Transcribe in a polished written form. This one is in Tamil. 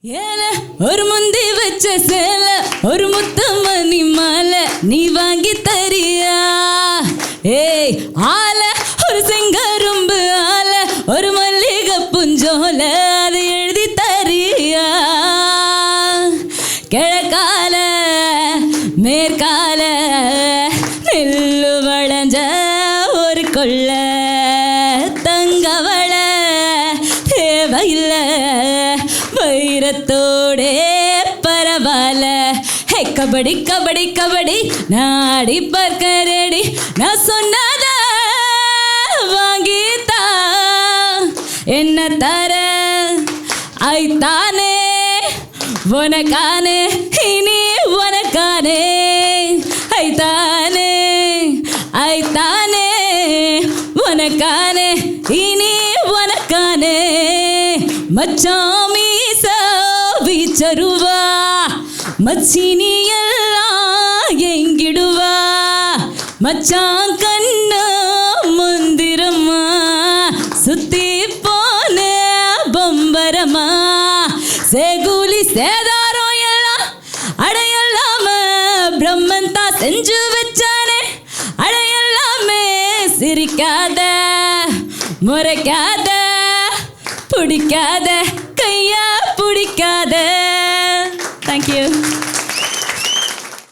ஏல ஒரு முந்தி வச்ச சேல ஒரு முத்தமணி மாலை நீ வாங்கி தரியா? ஏய் ஆல ஒரு செங்கரும்பு ஆல ஒரு மல்லிகை புஞ்சோல அது எழுதி தரியா? கிழக்கால மேற்கால நெல்லு வளைஞ்ச ஒரு கொள்ள தங்கவள தேவையில்லை வைரத்தோடே பரவாயில்ல. ஹே கபடி கபடி கபடி நாடி பார்க்கறேடி நான் சொன்னத வாங்கித்தா என்ன தர ஐத்தானே உனக்கானே இனி உனக்கானே ஐத்தானே ஐத்தானே உனக்கானே இனி உனக்கானே மச்சாமி வீச்சருவா மச்சினியெல்லாம் எங்கிடுவா மச்சான் கண்ணு முந்திரமா சுத்தி போன பொம்பரமா சேகுலி சேதாரம் எல்லாம் அடையல்லாம பிரம்மன் தான் செஞ்சு வச்சானே அடையல்லாமே சிரிக்காத முறைக்காத பிடிக்காத கையா பிடிக்காத. Thank you.